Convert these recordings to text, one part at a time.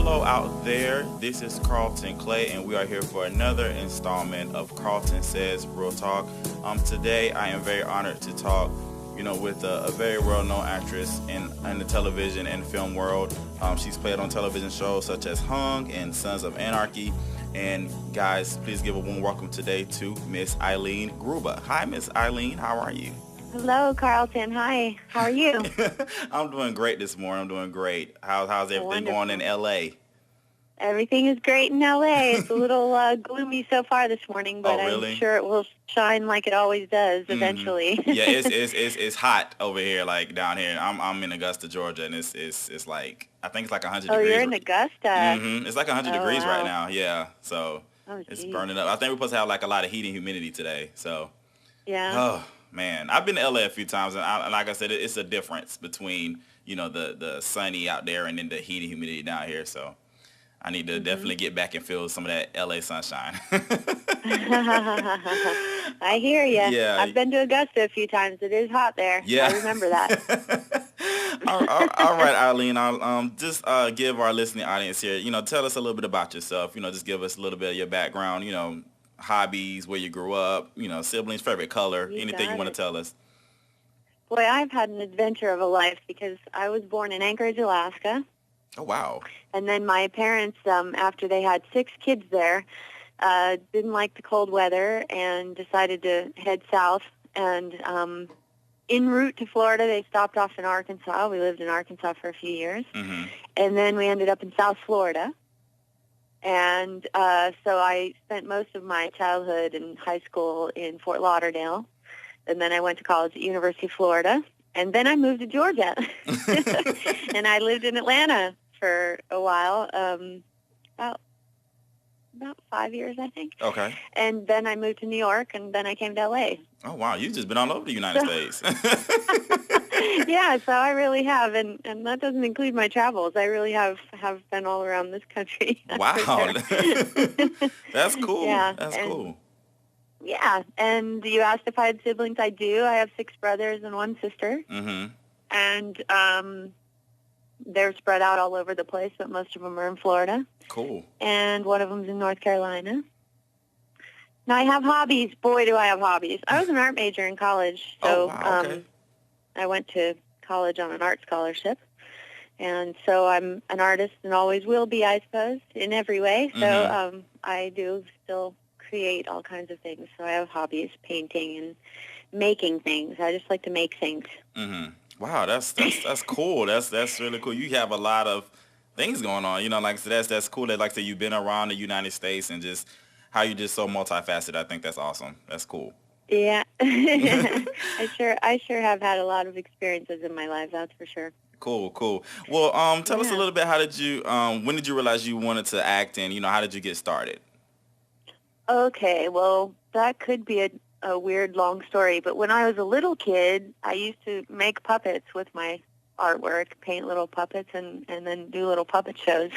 Hello out there, this is Carlton Clay and we are here for another installment of KARLTON SAYS Real Talk. Today I am very honored to talk with a very well-known actress in the television and film world. She's played on television shows such as Hung and Sons of Anarchy. And guys, please give a warm welcome today to Miss Eileen Grubba. Hi, Miss Eileen, how are you? Hello, Carlton. Hi. How are you? I'm doing great this morning. I'm doing great. How's everything going in LA? Everything is great in LA. It's a little gloomy so far this morning, but really? I'm sure it will shine like it always does eventually. Yeah, it's hot over here, like down here. I'm in Augusta, Georgia, and it's like I think it's like 100 degrees. Oh, you're in Augusta. It's like 100 degrees wow. right now. Yeah, so it's burning up. I think we're supposed to have like a lot of heat and humidity today. So yeah. Oh man, I've been to LA a few times, and like I said, it's a difference between the sunny out there and then the heat and humidity down here. So I need to definitely get back and feel some of that LA sunshine. I hear you. Yeah. I've been to Augusta a few times. It is hot there. Yeah. I remember that. all right, Eileen. I'll just give our listening audience here, tell us a little bit about yourself. Just give us a little bit of your background, hobbies, where you grew up, siblings, favorite color, anything you want to tell us. Boy, I've had an adventure of a life because I was born in Anchorage, Alaska. Oh, wow. And then my parents, after they had 6 kids there, didn't like the cold weather and decided to head south. And en route to Florida, they stopped off in Arkansas. We lived in Arkansas for a few years. Mm-hmm. And then we ended up in South Florida. And so I spent most of my childhood and high school in Fort Lauderdale. And then I went to college at University of Florida. And then I moved to Georgia. And I lived in Atlanta for a while, about 5 years, I think. Okay. And then I moved to New York, and then I came to L.A. Oh, wow. You've just been all over the United States. Yeah, so I really have, and that doesn't include my travels. I really have been all around this country. Wow. That's cool. Yeah, That's cool. Yeah, and you asked if I had siblings. I do. I have 6 brothers and 1 sister. Mm-hmm. And they're spread out all over the place, but most of them are in Florida. Cool. And one of them's in North Carolina. Now, I have hobbies. Boy, do I have hobbies. I was an art major in college, so wow, okay. I went to college on an art scholarship. And so I'm an artist and always will be, I suppose, in every way. So I do still create all kinds of things. So I have hobbies, painting and making things. I just like to make things. Mm-hmm. Wow, that's cool. That's really cool. You have a lot of things going on. Like I said, that's cool. That like I said, you've been around the United States and just how you're just so multifaceted. I think that's awesome. That's cool. Yeah, I sure have had a lot of experiences in my life. That's for sure. Cool. Well, tell us a little bit. How did you? When did you realize you wanted to act? And how did you get started? Okay, well, that could be a weird, long story, but when I was a little kid, I used to make puppets with my artwork, paint little puppets, and then do little puppet shows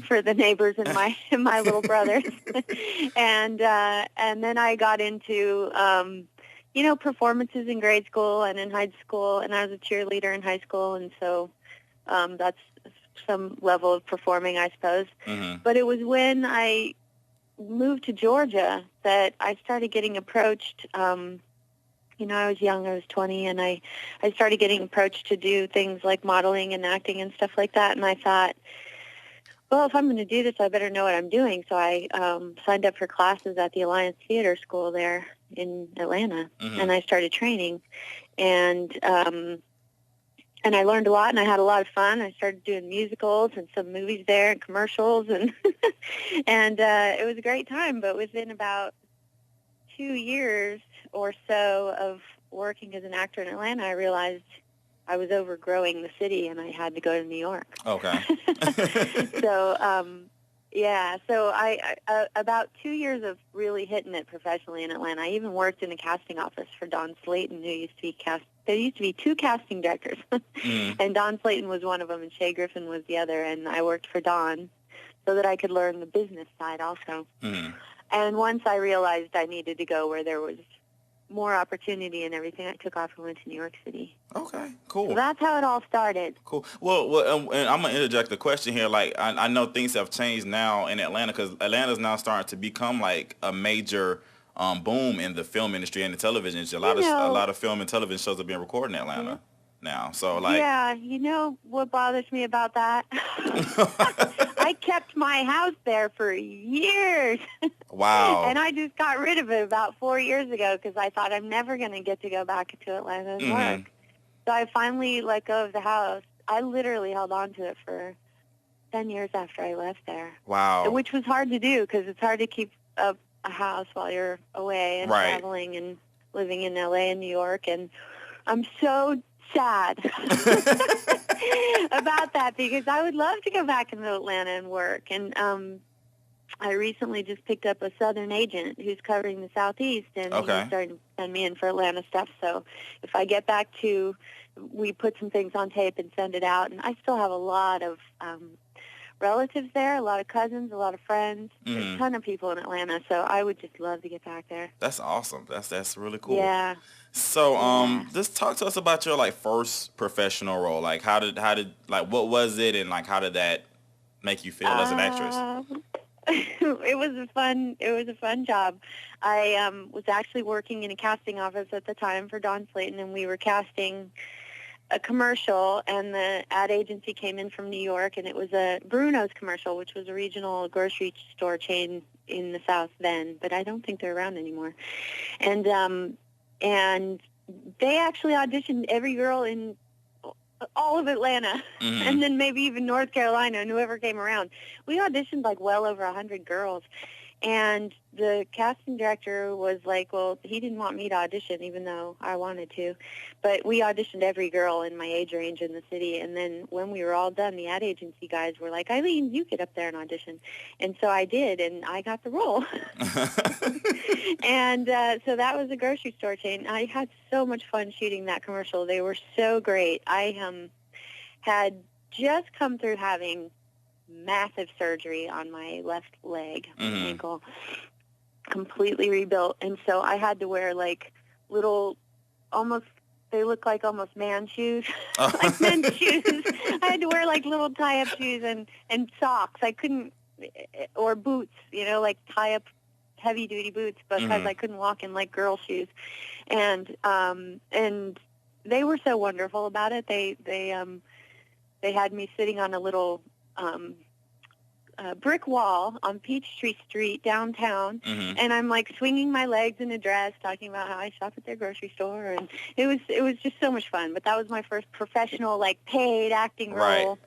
for the neighbors and my little brothers. And then I got into, performances in grade school and in high school, and I was a cheerleader in high school, and so that's some level of performing, I suppose. Mm-hmm. But it was when I moved to Georgia that I started getting approached. I was young, I was 20, and I started getting approached to do things like modeling and acting and stuff like that. And I thought, well, if I'm going to do this, I better know what I'm doing. So I signed up for classes at the Alliance Theater School there in Atlanta, and I started training. And I learned a lot, and I had a lot of fun. I started doing musicals and some movies there and commercials, and and it was a great time. But within about 2 years or so of working as an actor in Atlanta, I realized I was overgrowing the city, and I had to go to New York. Okay. So, so I about 2 years of really hitting it professionally in Atlanta. I even worked in a casting office for Don Slayton, who used to be There used to be 2 casting directors, and Don Slayton was one of them, and Shay Griffin was the other, and I worked for Don so that I could learn the business side also. And once I realized I needed to go where there was more opportunity and everything, I took off and went to New York City. Okay, cool. So that's how it all started. Cool. Well, and I'm gonna interject a question here. Like, I know things have changed now in Atlanta because Atlanta's now starting to become like a major boom in the film industry and the television industry. A lot of film and television shows are being recorded in Atlanta now. So like, yeah, you know what bothers me about that? I kept my house there for years. Wow. And I just got rid of it about 4 years ago because I thought I'm never going to get to go back to Atlanta and work. So I finally let go of the house. I literally held on to it for 10 years after I left there. Wow. Which was hard to do because it's hard to keep up a house while you're away and traveling and living in L.A. and New York. And I'm so sad about that because I would love to go back into Atlanta and work. And I recently just picked up a Southern agent who's covering the Southeast, and he's starting to send me in for Atlanta stuff. So if I get back to, we put some things on tape and send it out. And I still have a lot of relatives there, a lot of cousins, a lot of friends. There's a ton of people in Atlanta, so I would just love to get back there. That's awesome. That's really cool. Yeah. So just talk to us about your like first professional role. Like how did like what was it, and like how did that make you feel as an actress? It was a fun job. I was actually working in a casting office at the time for Don Slayton, and we were casting a commercial, and the ad agency came in from New York, and it was a Bruno's commercial, which was a regional grocery store chain in the South then, but I don't think they're around anymore. And they actually auditioned every girl in all of Atlanta, and then maybe even North Carolina, and whoever came around. We auditioned like well over 100 girls, and the casting director was like, well, he didn't want me to audition, even though I wanted to, but we auditioned every girl in my age range in the city. And then when we were all done, the ad agency guys were like, Eileen, you get up there and audition. And so I did, and I got the role. And so that was a grocery store chain. I had so much fun shooting that commercial. They were so great. I had just come through having massive surgery on my left leg, ankle, completely rebuilt. And so I had to wear like little, they look like almost man shoes, like men's shoes. I had to wear like little tie-up shoes and socks. I couldn't, or boots, like tie-up heavy-duty boots, because I couldn't walk in like girl shoes. And they were so wonderful about it. They had me sitting on a little brick wall on Peachtree Street downtown, and I'm like swinging my legs in a dress, talking about how I shop at their grocery store, and it was just so much fun. But that was my first professional, like, paid acting role,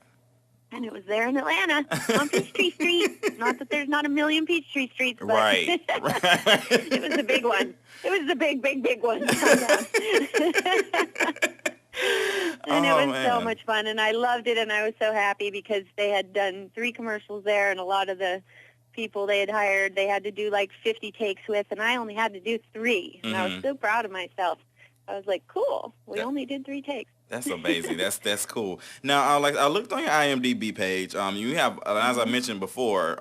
and it was there in Atlanta on Peachtree Street. Not that there's not a million Peachtree Streets, but it was a big one. It was the big one. And it was so much fun, and I loved it, and I was so happy because they had done 3 commercials there, and a lot of the people they had hired, they had to do like 50 takes with, and I only had to do 3, and I was so proud of myself. I was like, cool, we only did 3 takes. That's amazing. That's cool. Now, I looked on your IMDb page. You have, as I mentioned before,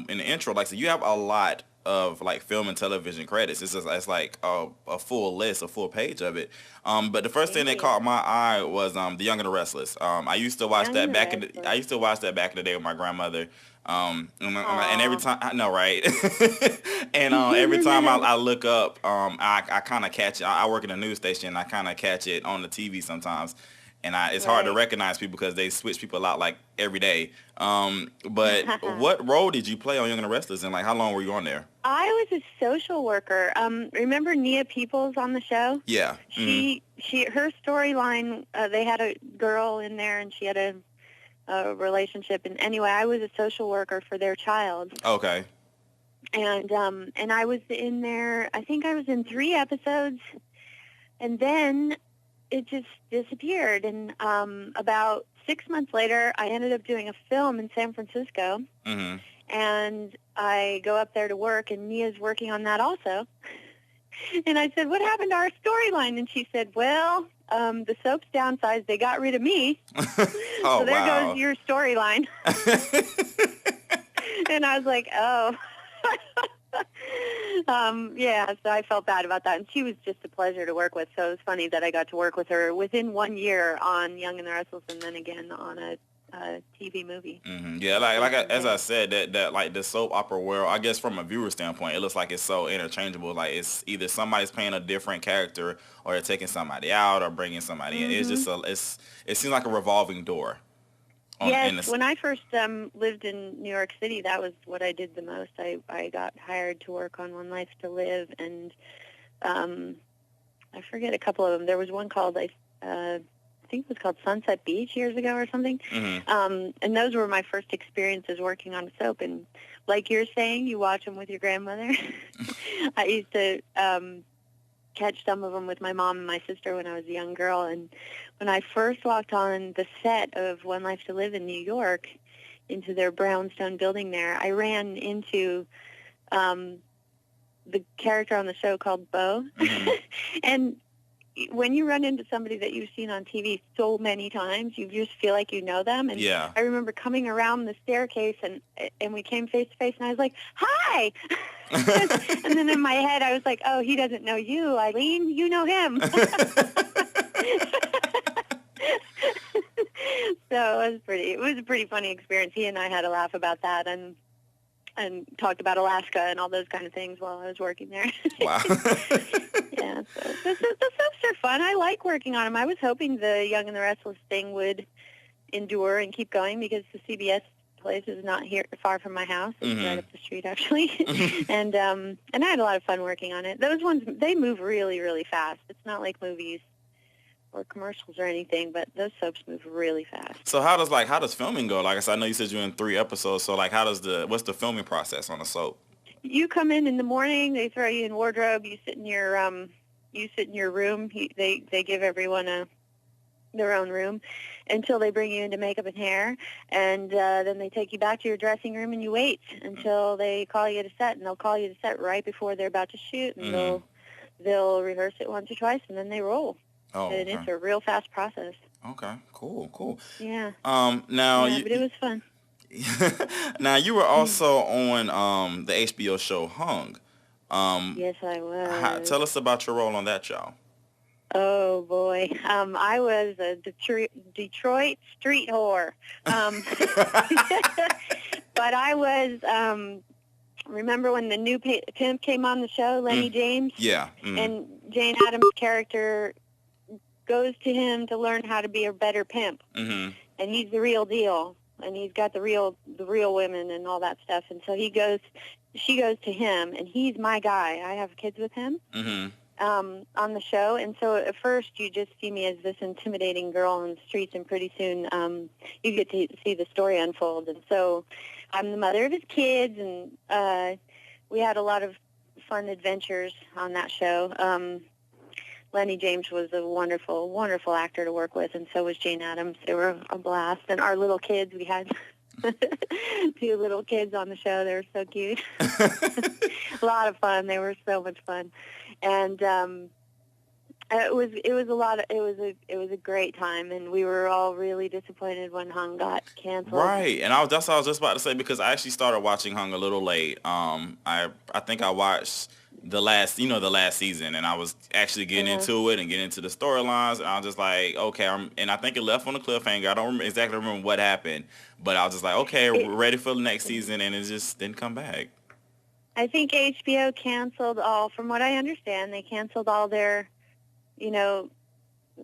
in the intro, like, so you have a lot of like film and television credits. It's like a full list, a full page of it. But the first thing that caught my eye was the Young And The Restless. I used to watch that back in the day with my grandmother. And every time I know, right? And every time I look up, I kind of catch it. I work in a news station. I kind of catch it on the TV sometimes. And it's hard to recognize people because they switch people out like every day. But what role did you play on Young and the Restless, and like how long were you on there? I was a social worker. Remember Nia Peoples on the show? Yeah. Her storyline, they had a girl in there, and she had a relationship. And anyway, I was a social worker for their child. Okay. And I was in there. I think I was in 3 episodes, and then it just disappeared. And about 6 months later, I ended up doing a film in San Francisco, and I go up there to work, and Nia's working on that also. And I said, what happened to our storyline? And she said, well, the soap's downsized. They got rid of me. So there goes your storyline. And I was like, oh. Yeah, so I felt bad about that. And she was just a pleasure to work with. So it was funny that I got to work with her within 1 year on Young and the Restless and then again on a TV movie. Yeah, as I said, that like the soap opera world, I guess from a viewer standpoint, it looks like it's so interchangeable. Like it's either somebody's playing a different character, or they're taking somebody out, or bringing somebody in. It's just it seems like a revolving door. Yes, when I first lived in New York City, that was what I did the most. I got hired to work on One Life to Live, and I forget a couple of them. There was one called I think it was called Sunset Beach years ago or something. And those were my first experiences working on a soap. And like you're saying, you watch them with your grandmother. I used to catch some of them with my mom and my sister when I was a young girl. And when I first walked on the set of One Life to Live in New York into their brownstone building there, I ran into the character on the show called Bo. And when you run into somebody that you've seen on TV so many times, you just feel like you know them. And I remember coming around the staircase, and we came face to face, and I was like, "Hi!" And then in my head, I was like, "Oh, he doesn't know you, Eileen. You know him." So it was a pretty funny experience. He and I had a laugh about that, and talked about Alaska and all those kind of things while I was working there. Wow. Yeah, so the soaps are fun. I like working on them. I was hoping the Young and the Restless thing would endure and keep going because the CBS place is not here far from my house. It's right up the street, actually. And I had a lot of fun working on it. Those ones, they move really, really fast. It's not like movies or commercials or anything, but those soaps move really fast. So how does filming go? Like I said, I know you said you're in 3 episodes, so like what's the filming process on a soap? You come in the morning, they throw you in wardrobe, you sit in your room. They give everyone their own room until they bring you into makeup and hair, and then they take you back to your dressing room and you wait until they call you to set, and they'll call you to set right before they're about to shoot, and they'll rehearse it once or twice, and then they roll. Oh, and it's a real fast process. Okay, cool. Yeah. Now but it was fun. Now you were also on the HBO show Hung. Yes, I was. Tell us about your role on that show. Oh boy, I was a Detroit street whore. But I was. Remember when the new Pimp came on the show, Lenny James? Yeah. And Jane Addams' character goes to him to learn how to be a better pimp. And he's the real deal. And he's got the real women and all that stuff. And so she goes to him, and he's my guy. I have kids with him on the show. And so at first you just see me as this intimidating girl on the streets, and pretty soon you get to see the story unfold. And so I'm the mother of his kids, and we had a lot of fun adventures on that show. Lenny James was a wonderful, wonderful actor to work with, and so was Jane Addams. They were a blast. And our little kids, we had 2 little kids on the show. They were so cute. A lot of fun. They were so much fun. And it was a great time, and we were all really disappointed when Hung got canceled. Right, and that's what I was just about to say, because I actually started watching Hung a little late. I think I watched the last season, and I was actually getting into it and getting into the storylines, and I was just like, okay, and I think it left on a cliffhanger. I don't exactly remember what happened, but I was just like, okay, we're ready for the next season, and it just didn't come back. I think HBO canceled from what I understand, they canceled all their,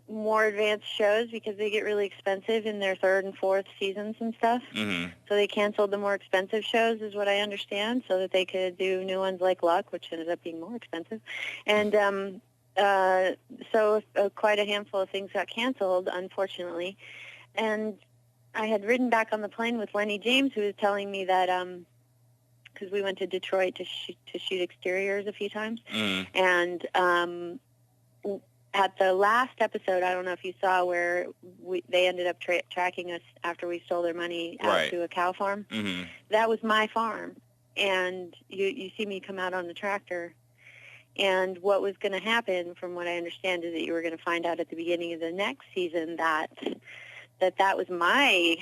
more advanced shows because they get really expensive in their 3rd and 4th seasons and stuff. So they canceled the more expensive shows, is what I understand, so that they could do new ones like Luck, which ended up being more expensive. And so quite a handful of things got canceled, unfortunately. And I had ridden back on the plane with Lenny James, who was telling me that because we went to Detroit to shoot exteriors a few times, and at the last episode, I don't know if you saw, where they ended up tracking us after we stole their money out to a cow farm. That was my farm, and you see me come out on the tractor. And what was going to happen, from what I understand, is that you were going to find out at the beginning of the next season that was my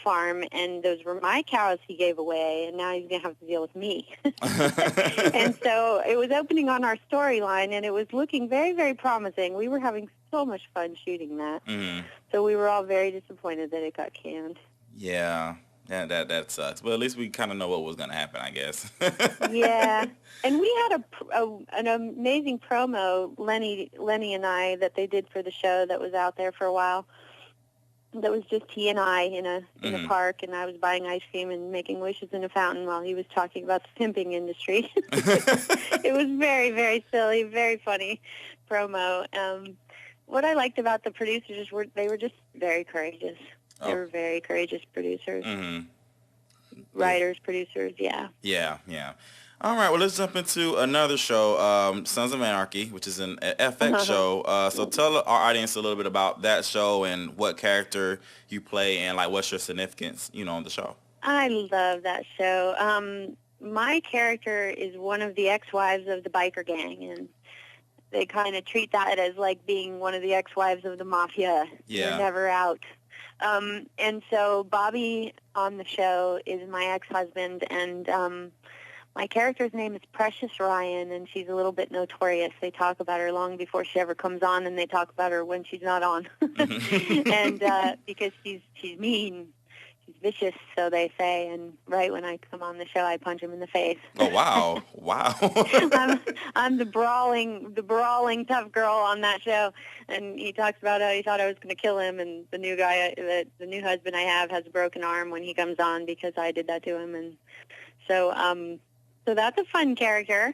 farm, and those were my cows he gave away, and now he's going to have to deal with me. And so it was opening on our storyline, and it was looking very, very promising. We were having so much fun shooting that. Mm. So we were all very disappointed that it got canned. Yeah. Yeah, that sucks. But at least we kind of know what was going to happen, I guess. Yeah. And we had an amazing promo, Lenny and I, that they did for the show that was out there for a while. That was just he and I in a park, and I was buying ice cream and making wishes in a fountain while he was talking about the pimping industry. It was very, very silly, very funny promo. What I liked about the producers were they were just very courageous. They were very courageous producers. Mm-hmm. Writers, producers, yeah. Yeah. All right, well, let's jump into another show, Sons of Anarchy, which is an FX show. So tell our audience a little bit about that show and what character you play and, like, what's your significance, on the show. I love that show. My character is one of the ex-wives of the biker gang, and they kind of treat that as like being one of the ex-wives of the mafia. Yeah. They're never out. And so Bobby on the show is my ex-husband, and my character's name is Precious Ryan, and she's a little bit notorious. They talk about her long before she ever comes on, and they talk about her when she's not on. And because she's mean, she's vicious, so they say, and right when I come on the show, I punch him in the face. Oh, wow. Wow. I'm the brawling tough girl on that show, and he talks about how he thought I was going to kill him, and the new guy, the new husband I have, has a broken arm when he comes on because I did that to him, and so that's a fun character.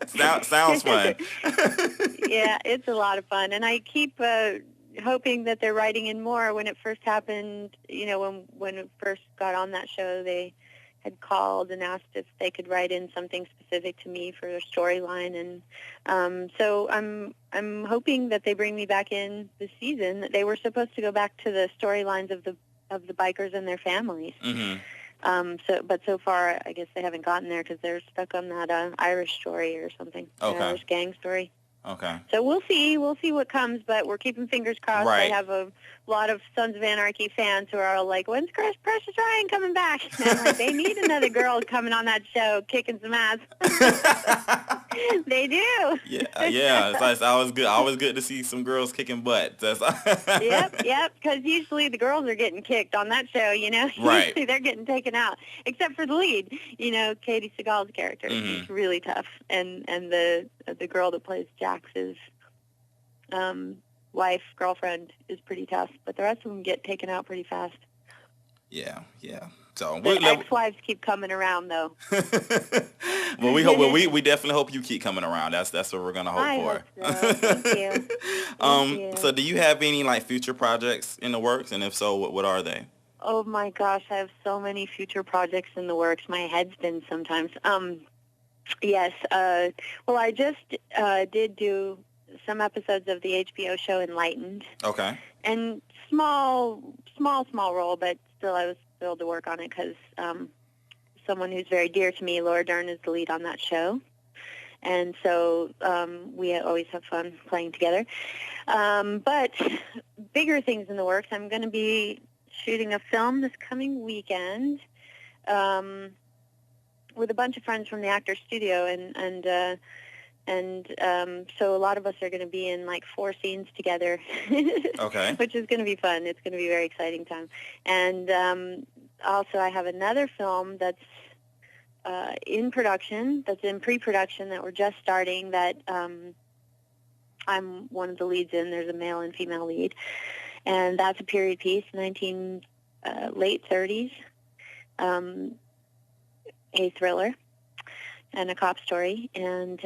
Sounds fun. Yeah, it's a lot of fun, and I keep hoping that they're writing in more. When it first happened, when it first got on that show, they had called and asked if they could write in something specific to me for their storyline, and so I'm hoping that they bring me back in this season. They were supposed to go back to the storylines of the bikers and their families. Mm-hmm. But so far, I guess they haven't gotten there because they're stuck on that Irish story or something. Okay. Irish gang story. Okay. So we'll see what comes, but we're keeping fingers crossed. Right. I have a lot of Sons of Anarchy fans who are all like, when's Precious Ryan coming back? And I'm like, they need another girl coming on that show kicking some ass. They do. Yeah. It's always good. Always good to see some girls kicking butt. Yep. Because usually the girls are getting kicked on that show. Right. Usually they're getting taken out, except for the lead. Katie Seagal's character. Mm-hmm. She's really tough, and the girl that plays Jax's girlfriend is pretty tough, but the rest of them get taken out pretty fast. Yeah. So the ex-wives keep coming around, though. Well, we hope. Well, we definitely hope you keep coming around. That's what we're gonna hope for. Hope so. Thank you. Thank you. So, do you have any future projects in the works, and if so, what are they? Oh my gosh, I have so many future projects in the works. My head spins sometimes. Yes. Well, I just did do some episodes of the HBO show Enlightened. Okay. And small role, but still I was thrilled to work on it because someone who's very dear to me, Laura Dern, is the lead on that show. And so we always have fun playing together. But bigger things in the works. I'm going to be shooting a film this coming weekend with a bunch of friends from the Actors Studio, and so a lot of us are going to be in 4 scenes together. Okay. Which is going to be fun. It's going to be a very exciting time. And also I have another film that's in production, that's in pre-production, that we're just starting, that I'm one of the leads in. There's a male and female lead. And that's a period piece, late 30s, a thriller and a cop story. And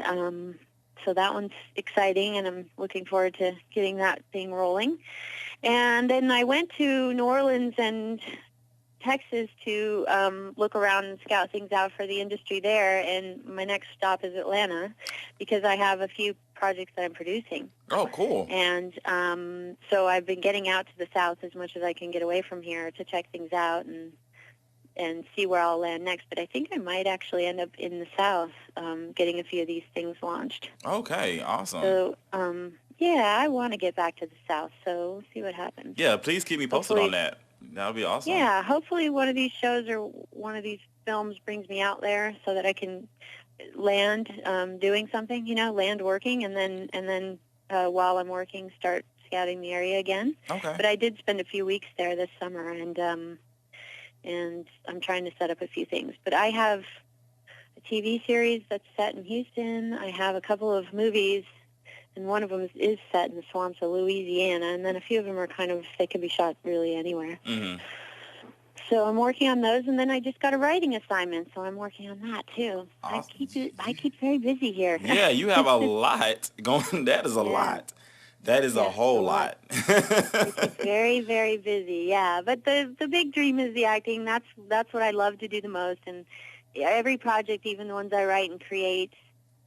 so that one's exciting, and I'm looking forward to getting that thing rolling. And then I went to New Orleans and Texas to look around and scout things out for the industry there, and my next stop is Atlanta because I have a few projects that I'm producing. Oh, cool. And so I've been getting out to the South as much as I can get away from here to check things out and see where I'll land next. But I think I might actually end up in the South getting a few of these things launched. Okay, awesome. So, yeah, I want to get back to the South, so we'll see what happens. Yeah, please keep me posted on that. That would be awesome. Yeah, hopefully one of these shows or one of these films brings me out there so that I can land doing something, land working, and then while I'm working, start scouting the area again. Okay. But I did spend a few weeks there this summer, and I'm trying to set up a few things. But I have a TV series that's set in Houston. I have a couple of movies, and one of them is set in the swamps of Louisiana, and then a few of them are they can be shot really anywhere. Mm-hmm. So I'm working on those, and then I just got a writing assignment, so I'm working on that too. Awesome. I keep very busy here. Yeah, you have a lot going. That is a lot. That is a whole lot. It's very, very busy, yeah. But the big dream is the acting. That's what I love to do the most. And every project, even the ones I write and create,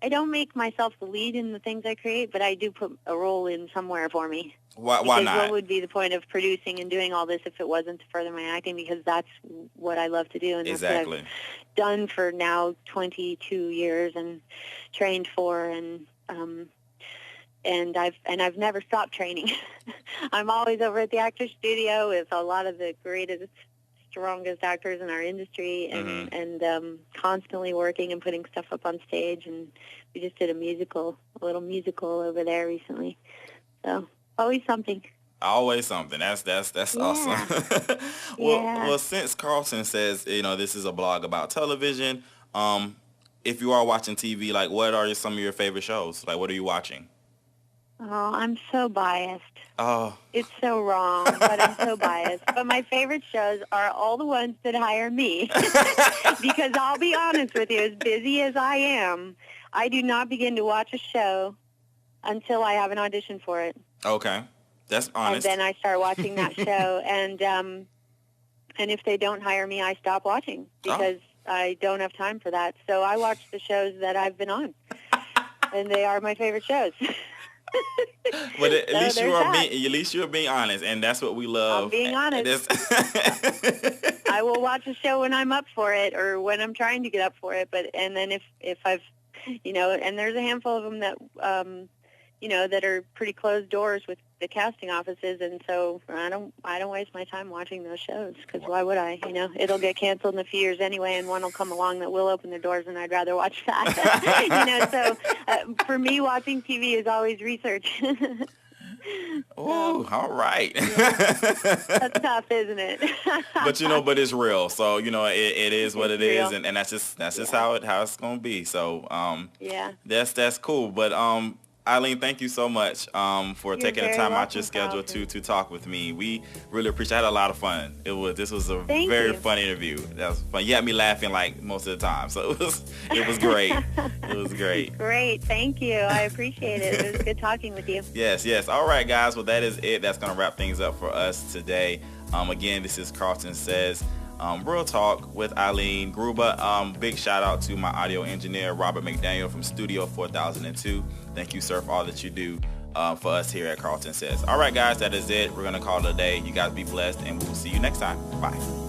I don't make myself the lead in the things I create, but I do put a role in somewhere for me. Why not? What would be the point of producing and doing all this if it wasn't to further my acting? Because that's what I love to do, and that's what I've done for now 22 years and trained for, and I've never stopped training. I'm always over at the Actors Studio with a lot of the greatest, strongest actors in our industry, and constantly working and putting stuff up on stage. And we just did a little musical over there recently. So always something. Always something. That's awesome. Well, since Carlton says, this is a blog about television, if you are watching TV, like, what are some of your favorite shows? Like, what are you watching? Oh, I'm so biased. Oh. It's so wrong, but I'm so biased. But my favorite shows are all the ones that hire me. Because I'll be honest with you, as busy as I am, I do not begin to watch a show until I have an audition for it. Okay. That's honest. And then I start watching that show, and if they don't hire me, I stop watching because I don't have time for that. So I watch the shows that I've been on, and they are my favorite shows. But at least you're being honest, and that's what we love. I'm being honest. I will watch a show when I'm up for it or when I'm trying to get up for it. And then if I've, and there's a handful of them that, that are pretty closed doors with the casting offices, and so I don't waste my time watching those shows, because why would I? It'll get canceled in a few years anyway, and one will come along that will open the doors, and I'd rather watch that. So for me, watching TV is always research. Oh, all right. That's tough, isn't it? But it's real. So it is what it is, and that's just how it's gonna be. So that's cool. But Eileen, thank you so much for taking the time out your schedule to talk with me. We really appreciate it. I had a lot of fun. This was a very fun interview. That was fun. You had me laughing like most of the time, so it was great. It was great. Great, thank you. I appreciate it. It was good talking with you. Yes. All right, guys. Well, that is it. That's gonna wrap things up for us today. Again, this is KARLTON Says. Real Talk with Eileen Grubba. Big shout out to my audio engineer, Robert McDaniel from Studio 4002. Thank you, sir, for all that you do for us here at KARLTON Says. All right, guys, that is it. We're going to call it a day. You guys be blessed, and we will see you next time. Bye.